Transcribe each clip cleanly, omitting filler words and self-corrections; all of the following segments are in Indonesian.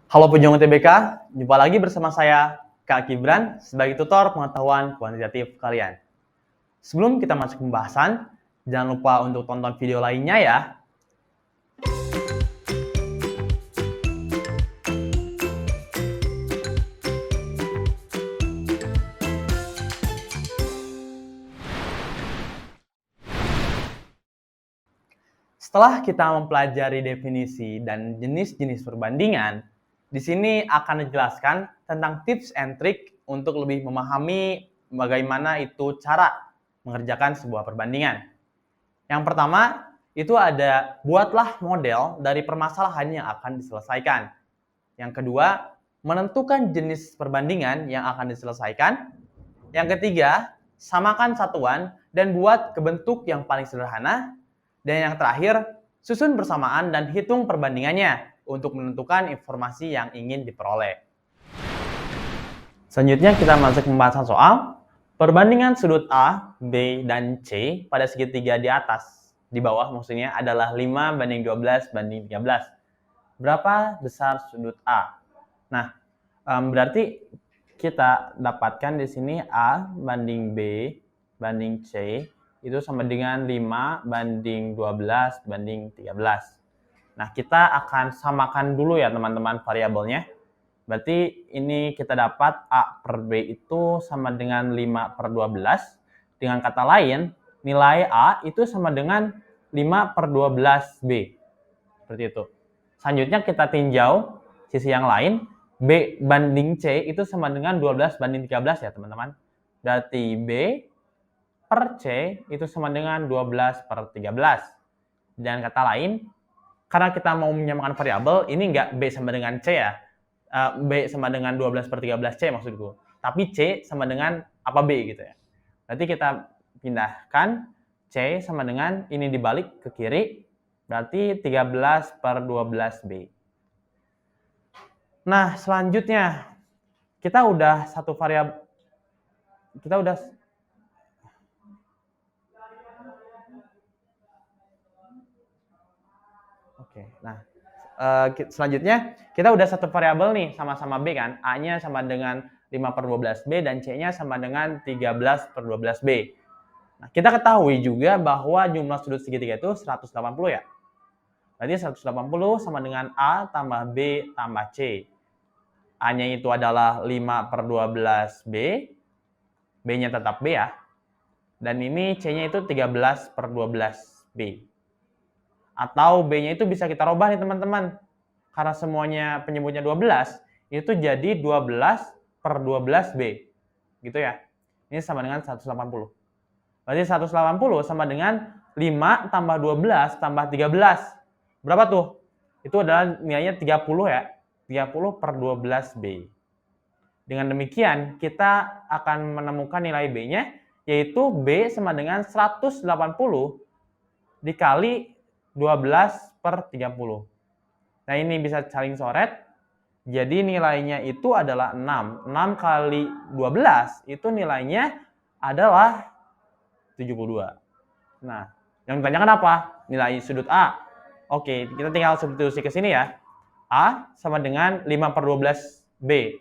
Halo penjuang UTBK, jumpa lagi bersama saya Kak Kibran sebagai tutor pengetahuan kuantitatif kalian. Sebelum kita masuk pembahasan, jangan lupa untuk tonton video lainnya ya. Setelah kita mempelajari definisi dan jenis-jenis perbandingan, di sini akan dijelaskan tentang tips and trick untuk lebih memahami bagaimana itu cara mengerjakan sebuah perbandingan. Yang pertama, itu ada buatlah model dari permasalahan yang akan diselesaikan. Yang kedua, menentukan jenis perbandingan yang akan diselesaikan. Yang ketiga, samakan satuan dan buat ke bentuk yang paling sederhana. Dan yang terakhir, susun bersamaan dan hitung perbandingannya untuk menentukan informasi yang ingin diperoleh. Selanjutnya kita masuk pembahasan soal perbandingan sudut A, B, dan C pada segitiga di atas. Di bawah maksudnya adalah 5 banding 12 banding 13. Berapa besar sudut A? Nah, berarti kita dapatkan di sini A banding B banding C itu sama dengan 5 banding 12 banding 13. Nah, kita akan samakan dulu ya teman-teman variabelnya. Berarti ini kita dapat A per B itu sama dengan 5 per 12. Dengan kata lain, nilai A itu sama dengan 5 per 12 B. Seperti itu. Selanjutnya kita tinjau sisi yang lain. B banding C itu sama dengan 12 banding 13 ya teman-teman. Berarti B per C itu sama dengan 12 per 13. Dan kata lain, karena kita mau menyamakan variabel, ini nggak B sama dengan C ya. B sama dengan 12 per 13C maksudku. Tapi C sama dengan apa B gitu ya. Berarti kita pindahkan C sama dengan ini dibalik ke kiri. Berarti 13 per 12B. Nah, selanjutnya kita udah satu variabel. Selanjutnya kita udah satu variabel nih sama-sama B kan. A-nya sama dengan 5 per 12B dan C-nya sama dengan 13 per 12B. Nah, kita ketahui juga bahwa jumlah sudut segitiga itu 180 ya. Berarti 180 sama dengan A tambah B tambah C. A-nya itu adalah 5 per 12B. B-nya tetap B ya. Dan ini C-nya itu 13 per 12B. Atau B-nya itu bisa kita rubah nih teman-teman. Karena semuanya penyebutnya 12, itu jadi 12 per 12B. Gitu ya. Ini sama dengan 180. Berarti 180 sama dengan 5 tambah 12 tambah 13. Berapa tuh? Itu adalah nilainya 30 ya. 30 per 12B. Dengan demikian, kita akan menemukan nilai B-nya, yaitu B sama dengan 180 dikali 12 per 30. Nah, ini bisa saling coret. Jadi nilainya itu adalah 6. 6 kali 12 itu nilainya adalah 72. Nah, yang ditanyakan apa? Nilai sudut A. Oke, kita tinggal substitusi ke sini ya. A sama dengan 5 per 12B.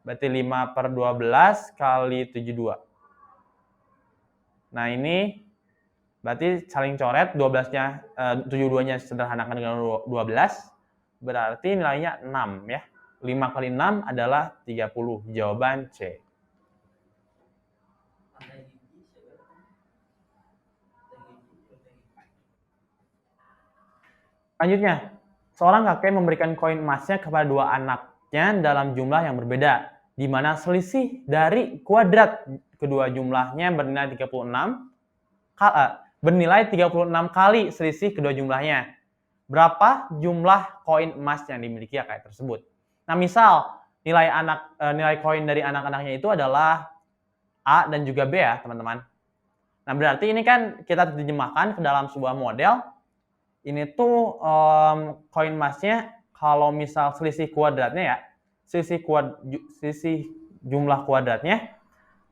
Berarti 5 per 12 kali 72. Nah, ini berarti saling coret, 12-nya, 72-nya sederhanakan dengan 12, berarti nilainya 6 ya. 5 kali 6 adalah 30, jawaban C. Selanjutnya, seorang kakek memberikan koin emasnya kepada dua anaknya dalam jumlah yang berbeda, di mana selisih dari kuadrat kedua jumlahnya bernilai 36 kali selisih kedua jumlahnya. Berapa jumlah koin emas yang dimiliki kakek tersebut? Nah, misal nilai koin dari anak-anaknya itu adalah A dan juga B ya, teman-teman. Nah, berarti ini kan kita terjemahkan ke dalam sebuah model. Ini tuh koin emasnya kalau misal selisih kuadratnya ya, selisih jumlah kuadratnya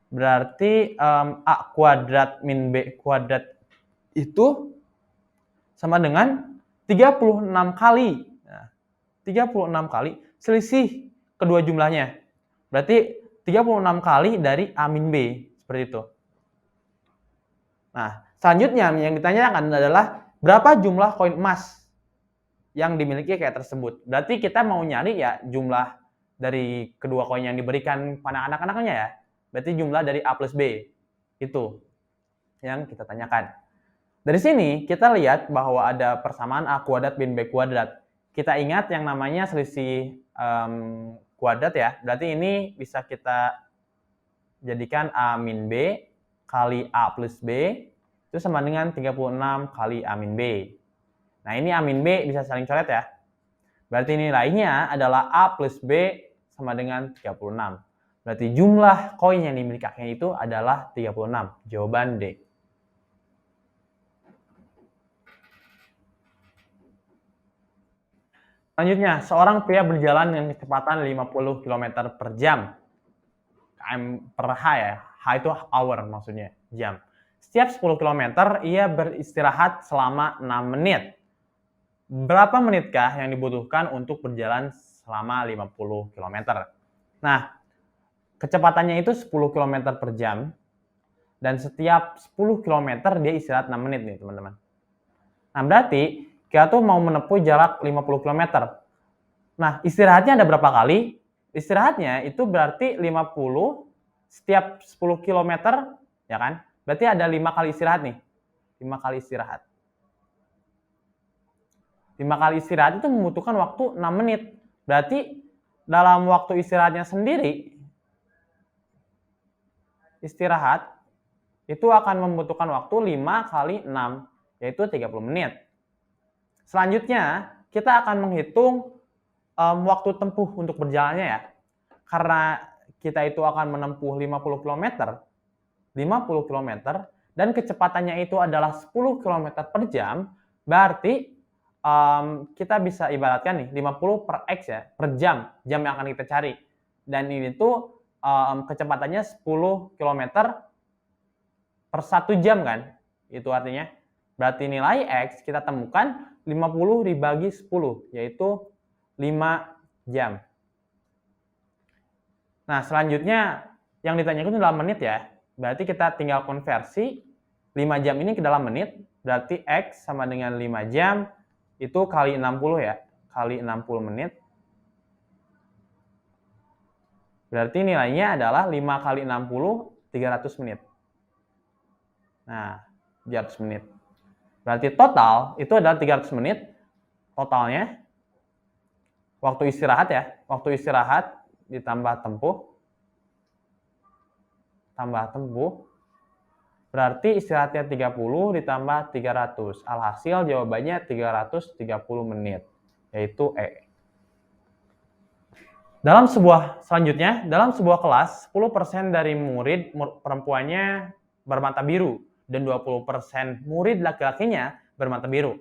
berarti A kuadrat min B kuadrat itu sama dengan 36 kali. Nah, 36 kali selisih kedua jumlahnya. Berarti 36 kali dari A min B, seperti itu. Nah, selanjutnya yang ditanyakan adalah berapa jumlah koin emas yang dimiliki kayak tersebut. Berarti kita mau nyari ya jumlah dari kedua koin yang diberikan pada anak-anaknya ya. Berarti jumlah dari A plus B. Itu yang kita tanyakan. Dari sini kita lihat bahwa ada persamaan A kuadrat bin B kuadrat. Kita ingat yang namanya selisih kuadrat ya. Berarti ini bisa kita jadikan A min B kali A plus B itu sama dengan 36 kali A min B. Nah, ini A min B bisa saling coret ya. Berarti nilainya adalah A plus B sama dengan 36. Berarti jumlah koin yang dimiliki kakeknya itu adalah 36. Jawaban D. Selanjutnya, seorang pria berjalan dengan kecepatan 50 km per jam. km per H ya. H itu hour maksudnya, jam. Setiap 10 km, ia beristirahat selama 6 menit. Berapa menitkah yang dibutuhkan untuk berjalan selama 50 km? Nah, kecepatannya itu 10 km per jam. Dan setiap 10 km dia istirahat 6 menit nih teman-teman. Nah, berarti kita tuh mau menempuh jarak 50 km. Nah, istirahatnya ada berapa kali? Istirahatnya itu berarti 50 setiap 10 km, ya kan? Berarti ada 5 kali istirahat nih. 5 kali istirahat. 5 kali istirahat itu membutuhkan waktu 6 menit. Berarti dalam waktu istirahatnya sendiri, istirahat itu akan membutuhkan waktu 5 kali 6, yaitu 30 menit. Selanjutnya, kita akan menghitung waktu tempuh untuk berjalannya ya. Karena kita itu akan menempuh 50 km, dan kecepatannya itu adalah 10 km per jam, berarti kita bisa ibaratkan nih 50 per X ya, per jam yang akan kita cari. Dan ini tuh kecepatannya 10 km per 1 jam kan, itu artinya. Berarti nilai X kita temukan 50 dibagi 10, yaitu 5 jam. Nah, selanjutnya yang ditanyakan itu dalam menit ya. Berarti kita tinggal konversi 5 jam ini ke dalam menit, berarti X sama dengan 5 jam, itu kali 60 ya, kali 60 menit. Berarti nilainya adalah 5 kali 60, 300 menit. Nah, 300 menit. Berarti total itu adalah 300 menit totalnya. Waktu istirahat ya, waktu istirahat ditambah tempuh, tambah tempuh, berarti istirahatnya 30 ditambah 300. Alhasil jawabannya 330 menit, yaitu E. Selanjutnya, dalam sebuah kelas, 10% dari murid perempuannya bermata biru dan 20% murid laki-lakinya bermata biru.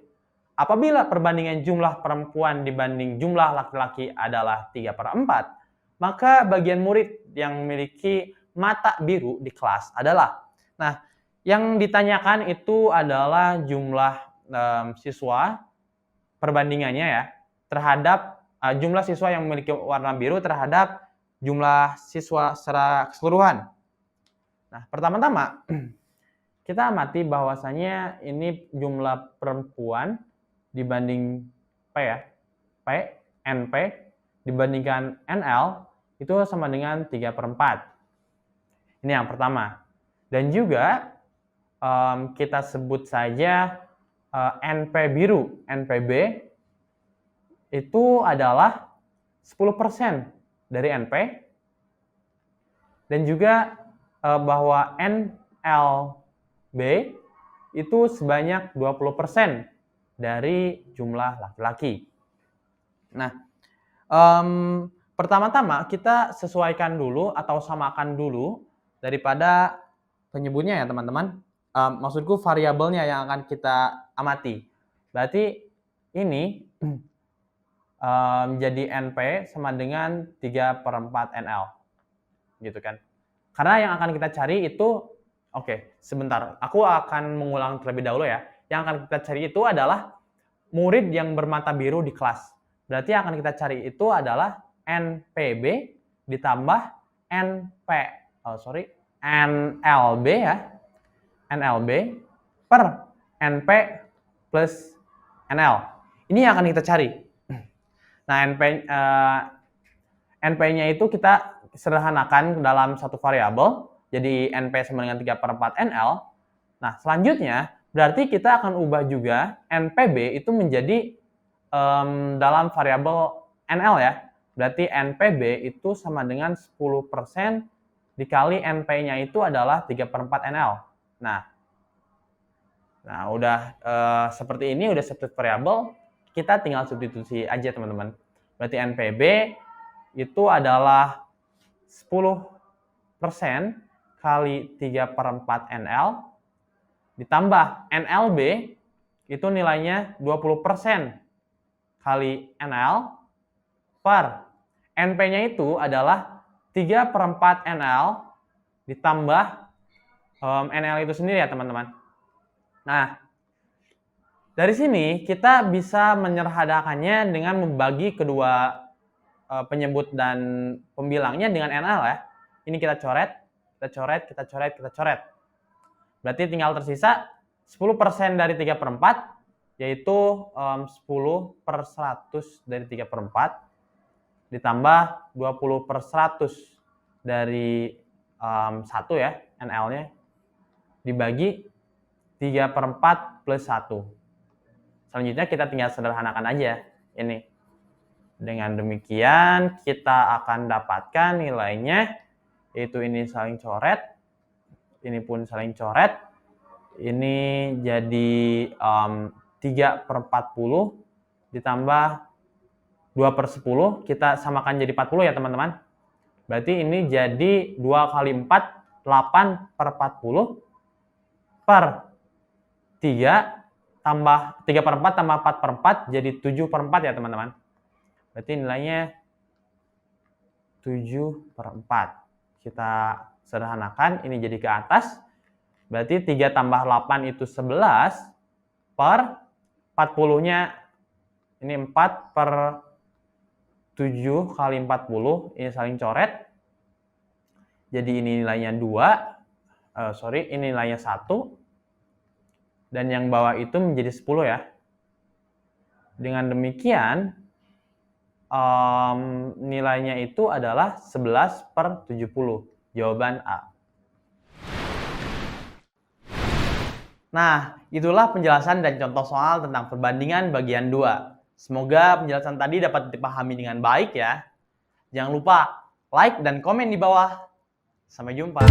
Apabila perbandingan jumlah perempuan dibanding jumlah laki-laki adalah 3/4, maka bagian murid yang memiliki mata biru di kelas adalah. Nah, yang ditanyakan itu adalah jumlah siswa, perbandingannya ya, terhadap jumlah siswa yang memiliki warna biru terhadap jumlah siswa secara keseluruhan. Nah, pertama-tama kita amati bahwasanya ini jumlah perempuan dibanding NP dibandingkan NL itu sama dengan 3/4. Ini yang pertama. Dan juga kita sebut saja NP biru, NPB itu adalah 10% dari NP. Dan juga bahwa NLB itu sebanyak 20% dari jumlah laki-laki. Nah, pertama-tama kita sesuaikan dulu atau samakan dulu daripada penyebutnya ya teman-teman. Maksudku variabelnya yang akan kita amati. Berarti ini jadi NP sama dengan 3/4 NL. Gitu kan. Karena yang akan kita cari itu, oke, sebentar. Aku akan mengulang terlebih dahulu ya. Yang akan kita cari itu adalah murid yang bermata biru di kelas. Berarti yang akan kita cari itu adalah NPB ditambah NLB ya. NLB per NP plus NL. Ini yang akan kita cari. Nah, NP-nya itu kita sederhanakan dalam satu variabel. Jadi NP sama dengan 3/4 NL. Nah, selanjutnya berarti kita akan ubah juga NPB itu menjadi dalam variabel NL ya. Berarti NPB itu sama dengan 10% dikali NP-nya itu adalah 3/4 NL. Nah udah seperti ini, udah satu variabel, kita tinggal substitusi aja teman-teman. Berarti NPB itu adalah 10% kali 3/4 NL ditambah NLB itu nilainya 20% kali NL per NP-nya itu adalah 3/4 NL ditambah NL itu sendiri ya teman-teman. Nah, dari sini kita bisa menyederhanakannya dengan membagi kedua penyebut dan pembilangnya dengan NL ya. Ini kita coret, kita coret, kita coret, kita coret. Berarti tinggal tersisa 10% dari 3/4, yaitu 10/100 dari 3/4 ditambah 20/100 dari 1 ya, NL-nya, dibagi 3/4 plus 1. Selanjutnya kita tinggal sederhanakan aja ini. Dengan demikian kita akan dapatkan nilainya, yaitu ini saling coret, ini pun saling coret, ini jadi 3/40 ditambah 2/10, kita samakan jadi 40 ya teman-teman. Berarti ini jadi 2 kali 4, 8/40 per 3 tambah 3/4 tambah 4/4 jadi 7/4 ya teman-teman. Berarti nilainya 7/4. Kita sederhanakan, ini jadi ke atas. Berarti 3 tambah 8 itu 11 per 40-nya ini 4/7 kali 40, ini saling coret. Jadi ini nilainya 2, ini nilainya 1. Dan yang bawah itu menjadi 10 ya. Dengan demikian, nilainya itu adalah 11/70. Jawaban A. Nah, itulah penjelasan dan contoh soal tentang perbandingan bagian 2. Semoga penjelasan tadi dapat dipahami dengan baik ya. Jangan lupa like dan komen di bawah. Sampai jumpa.